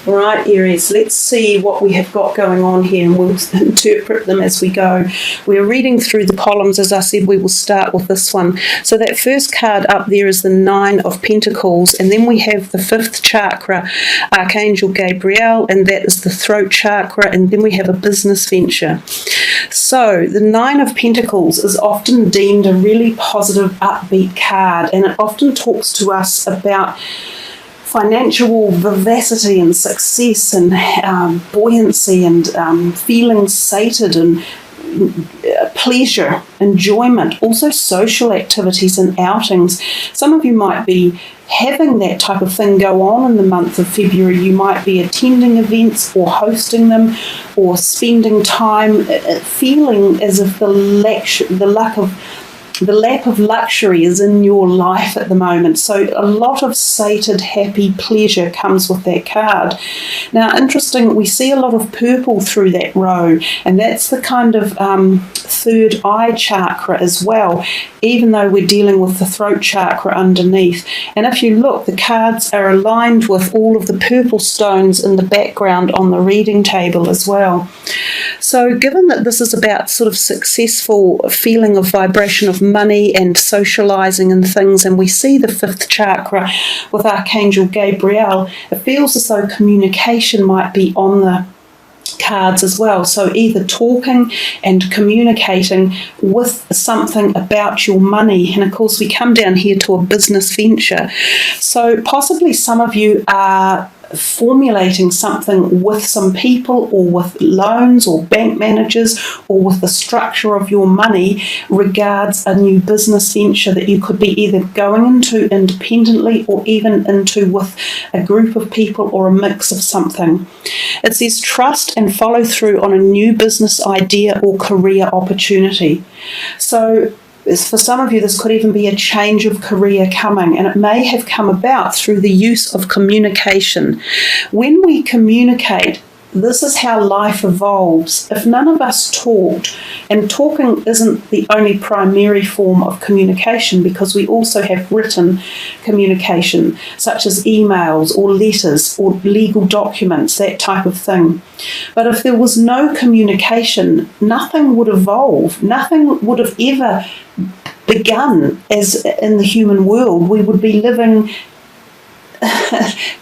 All right, Aries, let's see what we have got going on here, and we'll interpret them as we go. We're reading through the columns. As I said, we will start with this one. So that first card up there is the Nine of Pentacles, and then we have the fifth chakra, Archangel Gabriel, and that is the throat chakra, and then we have a business venture. So the Nine of Pentacles is often deemed a really positive, upbeat card, and it often talks to us about financial vivacity and success and buoyancy and feeling sated and pleasure, enjoyment, also social activities and outings. Some of you might be having that type of thing go on in the month of February. You might be attending events or hosting them or spending time feeling as if the lap of luxury is in your life at the moment. So a lot of sated, happy pleasure comes with that card. Now, interesting, we see a lot of purple through that row, and that's the kind of third eye chakra as well, even though we're dealing with the throat chakra underneath. And if you look, the cards are aligned with all of the purple stones in the background on the reading table as well. So given that this is about sort of successful feeling of vibration of money and socializing and things, and we see the fifth chakra with Archangel Gabriel, it feels as though communication might be on the cards as well. So either talking and communicating with something about your money, and of course we come down here to a business venture. So possibly some of you are formulating something with some people, or with loans or bank managers, or with the structure of your money regards a new business venture that you could be either going into independently or even into with a group of people or a mix of something. It says trust and follow through on a new business idea or career opportunity. So for some of you, this could even be a change of career coming, and it may have come about through the use of communication. When we communicate, this is how life evolves. If none of us talked, and talking isn't the only primary form of communication, because we also have written communication, such as emails or letters or legal documents, that type of thing. But if there was no communication, nothing would evolve. Nothing would have ever begun as in the human world. We would be living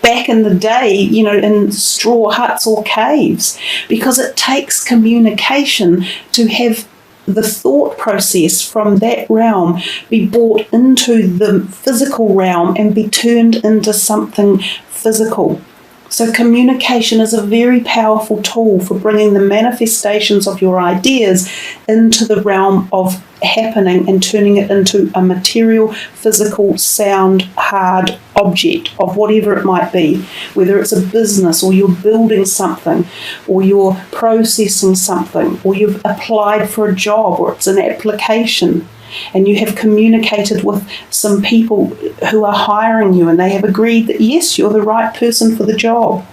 back in the day, in straw huts or caves, because it takes communication to have the thought process from that realm be brought into the physical realm and be turned into something physical. So communication is a very powerful tool for bringing the manifestations of your ideas into the realm of happening and turning it into a material, physical, sound, hard object of whatever it might be, whether it's a business or you're building something or you're processing something or you've applied for a job or it's an application and you have communicated with some people who are hiring you and they have agreed that yes, you're the right person for the job.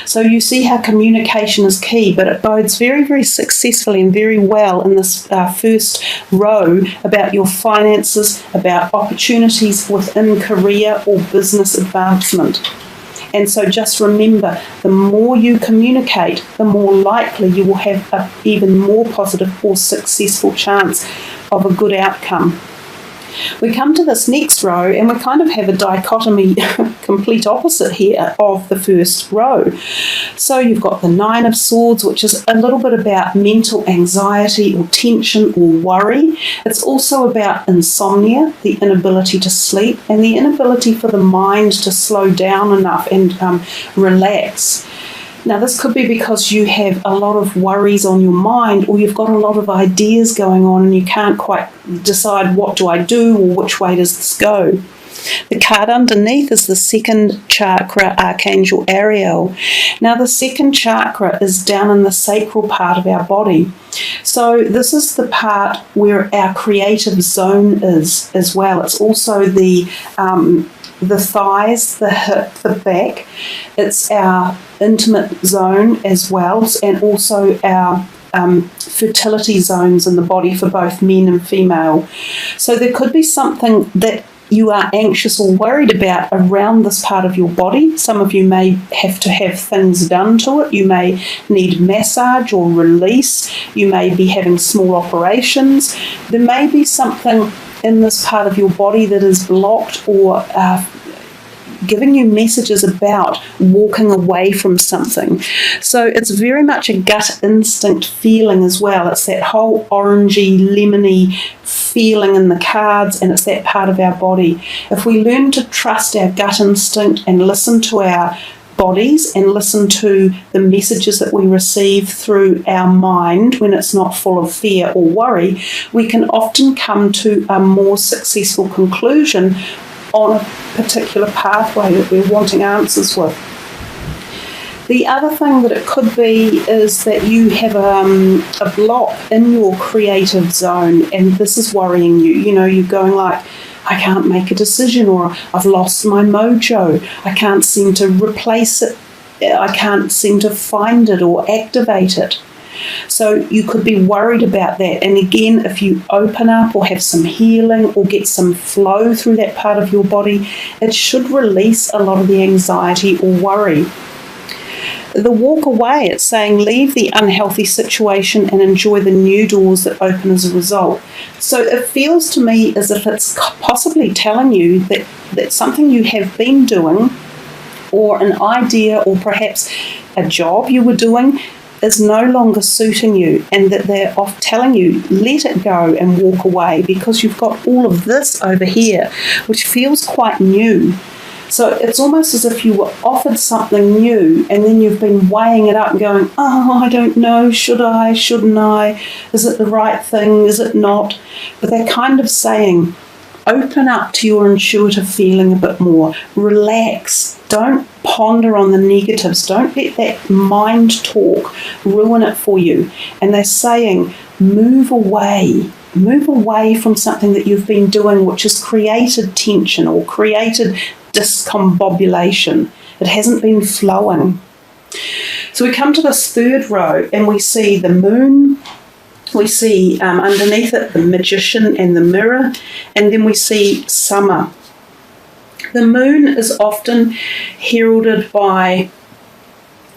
So you see how communication is key, but it bodes very, very successfully and very well in this first row about your finances, about opportunities within career or business advancement. And so just remember, the more you communicate, the more likely you will have an even more positive or successful chance of a good outcome. We come to this next row and we kind of have a dichotomy, complete opposite here of the first row. So you've got the Nine of Swords, which is a little bit about mental anxiety or tension or worry. It's also about insomnia, the inability to sleep, and the inability for the mind to slow down enough and relax. Now, this could be because you have a lot of worries on your mind, or you've got a lot of ideas going on and you can't quite decide what do I do or which way does this go. The card underneath is the second chakra, Archangel Ariel. Now, the second chakra is down in the sacral part of our body. So this is the part where our creative zone is as well. It's also the thighs, the hip, the back. It's our intimate zone as well, and also our fertility zones in the body for both men and female. So there could be something that you are anxious or worried about around this part of your body. Some of you may have to have things done to it. You may need massage or release. You may be having small operations. There may be something in this part of your body that is blocked or giving you messages about walking away from something. So it's very much a gut instinct feeling as well. It's that whole orangey, lemony feeling in the cards, and it's that part of our body. If we learn to trust our gut instinct and listen to our bodies and listen to the messages that we receive through our mind when it's not full of fear or worry, we can often come to a more successful conclusion on a particular pathway that we're wanting answers with. The other thing that it could be is that you have a block in your creative zone, and this is worrying you. You know, you're going like, I can't make a decision, or I've lost my mojo. I can't seem to replace it. I can't seem to find it or activate it. So you could be worried about that. And again, if you open up or have some healing or get some flow through that part of your body, it should release a lot of the anxiety or worry. The walk away, it's saying leave the unhealthy situation and enjoy the new doors that open as a result. So it feels to me as if it's possibly telling you that something you have been doing, or an idea, or perhaps a job you were doing, is no longer suiting you, and that they're off telling you, let it go and walk away, because you've got all of this over here, which feels quite new. So it's almost as if you were offered something new, and then you've been weighing it up and going, oh, I don't know, should I, shouldn't I? Is it the right thing? Is it not? But they're kind of saying, open up to your intuitive feeling a bit more. Relax. Don't ponder on the negatives. Don't let that mind talk ruin it for you. And they're saying, move away. Move away from something that you've been doing which has created tension or created discombobulation. It hasn't been flowing. So we come to this third row and we see the moon. We see underneath it the magician and the mirror, and then we see summer. The moon is often heralded by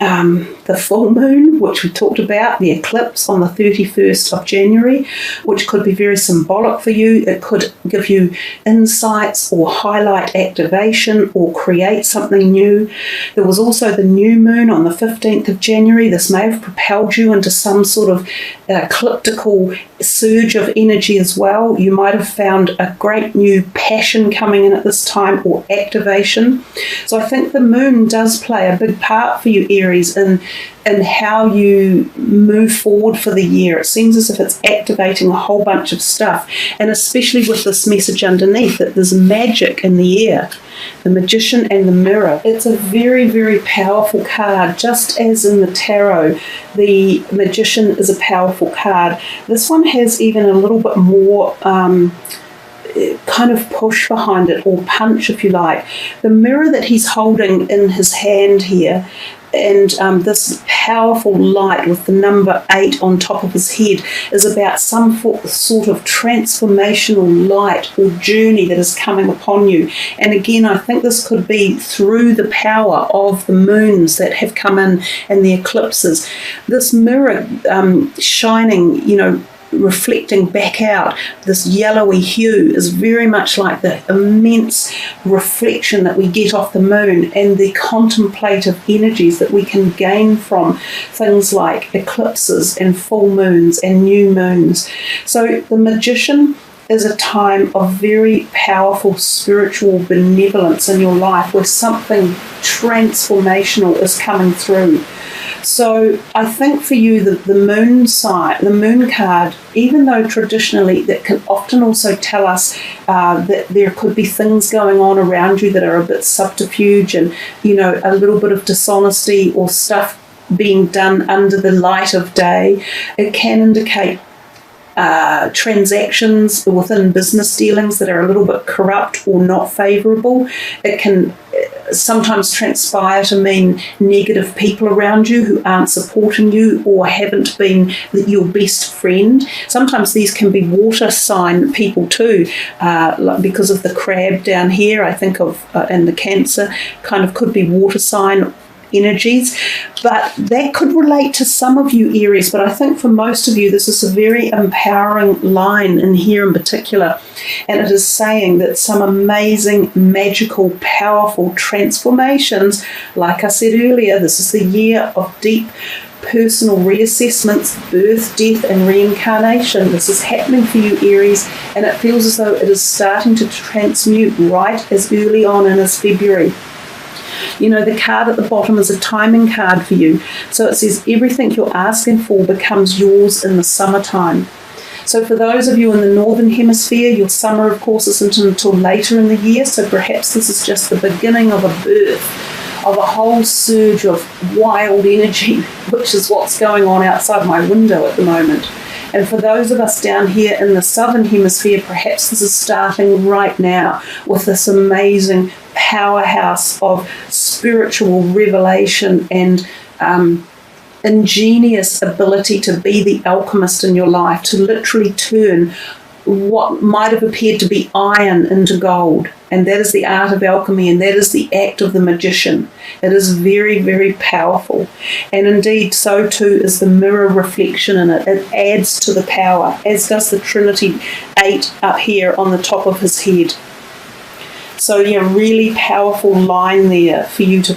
the full moon, which we talked about, the eclipse on the 31st of January, which could be very symbolic for you. It could give you insights or highlight activation or create something new. There was also the new moon on the 15th of January. This may have propelled you into some sort of ecliptical surge of energy as well. You might have found a great new passion coming in at this time, or activation. So I think the moon does play a big part for you, Aries, in how you move forward for the year. It seems as if it's activating a whole bunch of stuff, and especially with this message underneath that there's magic in the air. The magician and the mirror. It's a very, very powerful card, just as in the tarot, the magician is a powerful card. This one has even a little bit more kind of push behind it, or punch if you like. The mirror that he's holding in his hand here, and this powerful light with the number 8 on top of his head, is about some sort of transformational light or journey that is coming upon you. And again, I think this could be through the power of the moons that have come in and the eclipses. This mirror shining, reflecting back out, this yellowy hue, is very much like the immense reflection that we get off the moon, and the contemplative energies that we can gain from things like eclipses and full moons and new moons. So the magician is a time of very powerful spiritual benevolence in your life, where something transformational is coming through. So I think for you, the moon side, the moon card, even though traditionally that can often also tell us that there could be things going on around you that are a bit subterfuge, and a little bit of dishonesty or stuff being done under the light of day, it can indicate transactions within business dealings that are a little bit corrupt or not favourable. It can sometimes transpire to mean negative people around you who aren't supporting you or haven't been your best friend. Sometimes these can be water sign people too, because of the crab down here, I think of, and the Cancer kind of could be water sign energies, but that could relate to some of you Aries, but I think for most of you this is a very empowering line in here in particular, and it is saying that some amazing, magical, powerful transformations, like I said earlier, this is the year of deep personal reassessments, birth, death and reincarnation. This is happening for you Aries, and it feels as though it is starting to transmute right as early on in as February. You know, the card at the bottom is a timing card for you. So it says everything you're asking for becomes yours in the summertime. So for those of you in the Northern Hemisphere, your summer, of course, isn't until later in the year. So perhaps this is just the beginning of a birth, of a whole surge of wild energy, which is what's going on outside my window at the moment. And for those of us down here in the Southern Hemisphere, perhaps this is starting right now with this amazing powerhouse of spiritual revelation and ingenious ability to be the alchemist in your life, to literally turn what might have appeared to be iron into gold. And that is the art of alchemy, and that is the act of the magician. It is very, very powerful. And indeed, so too is the mirror reflection in it. It adds to the power, as does the Trinity 8 up here on the top of his head. So, yeah, really powerful line there for you to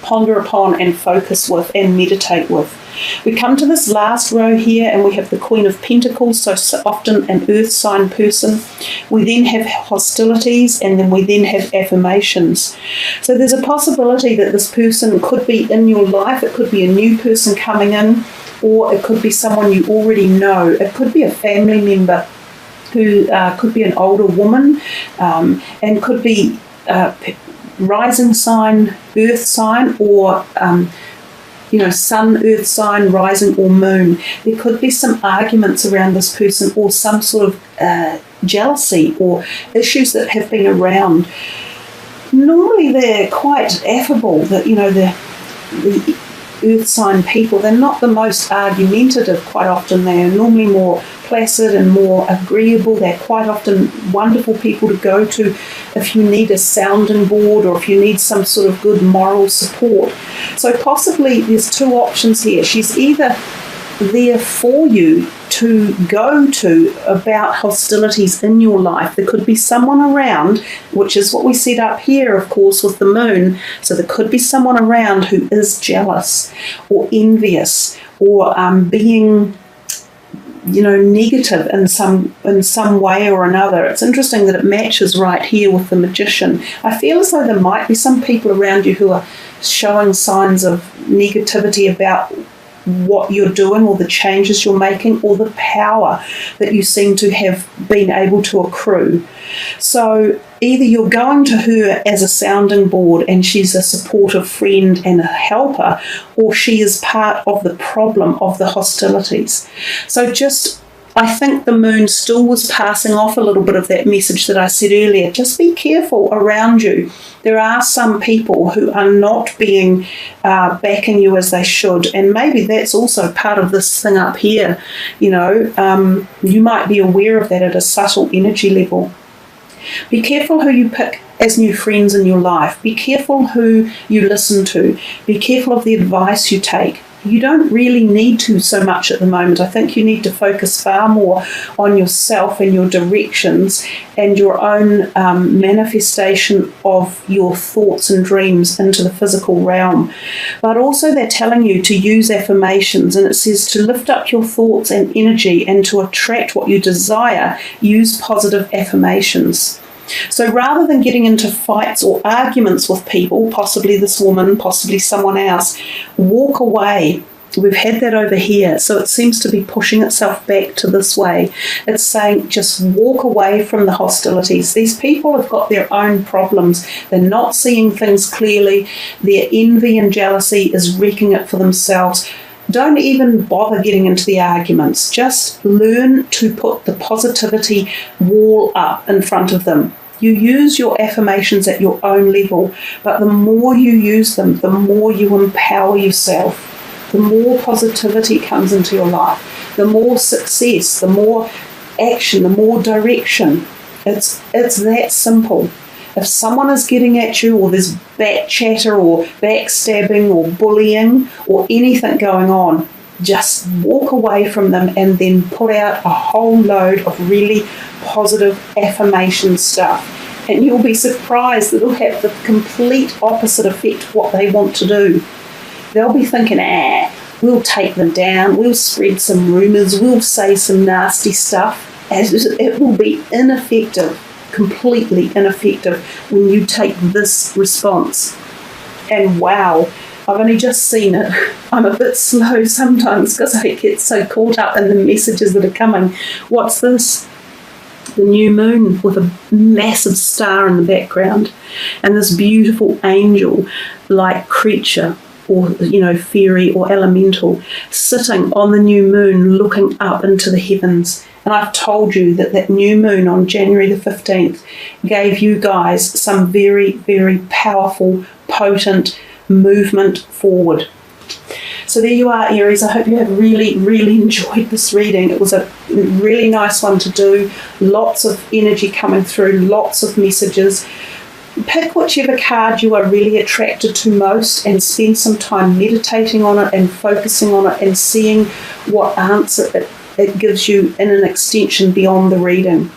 ponder upon and focus with and meditate with. We come to this last row here and we have the Queen of Pentacles, so often an earth sign person. We then have hostilities, and then we then have affirmations. So there's a possibility that this person could be in your life. It could be a new person coming in, or it could be someone you already know. It could be a family member who could be an older woman, and could be rising sign, earth sign, or sun, earth sign, rising or moon. There could be some arguments around this person, or some sort of jealousy or issues that have been around. Normally they're quite affable, the earth sign people. They're not the most argumentative quite often. They are normally more placid and more agreeable. They're quite often wonderful people to go to if you need a sounding board or if you need some sort of good moral support. So possibly there's two options here. She's either there for you to go to about hostilities in your life. There could be someone around, which is what we set up here, of course, with the moon. So there could be someone around who is jealous or envious or being negative in some way or another. It's interesting that it matches right here with the Magician. I feel as though there might be some people around you who are showing signs of negativity about what you're doing or the changes you're making or the power that you seem to have been able to accrue. So either you're going to her as a sounding board and she's a supportive friend and a helper, or she is part of the problem of the hostilities. So I think the moon still was passing off a little bit of that message that I said earlier. Just be careful around you. There are some people who are not being backing you as they should, and maybe that's also part of this thing up here. You might be aware of that at a subtle energy level. Be careful who you pick as new friends in your life. Be careful who you listen to. Be careful of the advice you take. You don't really need to so much at the moment. I think you need to focus far more on yourself and your directions and your own manifestation of your thoughts and dreams into the physical realm. But also they're telling you to use affirmations, and it says to lift up your thoughts and energy and to attract what you desire, use positive affirmations. So rather than getting into fights or arguments with people, possibly this woman, possibly someone else, walk away. We've had that over here, so it seems to be pushing itself back to this way. It's saying just walk away from the hostilities. These people have got their own problems. They're not seeing things clearly. Their envy and jealousy is wrecking it for themselves. Don't even bother getting into the arguments. Just learn to put the positivity wall up in front of them. You use your affirmations at your own level, but the more you use them, the more you empower yourself, the more positivity comes into your life, the more success, the more action, the more direction. It's that simple. If someone is getting at you, or there's back chatter or backstabbing or bullying or anything going on, just walk away from them and then put out a whole load of really positive affirmation stuff. And you'll be surprised that it'll have the complete opposite effect of what they want to do. They'll be thinking, we'll take them down, we'll spread some rumours, we'll say some nasty stuff. It will be ineffective. Completely ineffective when you take this response. And wow, I've only just seen it. I'm a bit slow sometimes because I get so caught up in the messages that are coming. What's this? The new moon with a massive star in the background and this beautiful angel-like creature, or fairy or elemental, sitting on the new moon looking up into the heavens. And I've told you that new moon on January the 15th gave you guys some very, very powerful, potent movement forward. So there you are, Aries. I hope you have really, really enjoyed this reading. It was a really nice one to do. Lots of energy coming through, lots of messages. Pick whichever card you are really attracted to most and spend some time meditating on it and focusing on it and seeing what answer it gives you in an extension beyond the reading.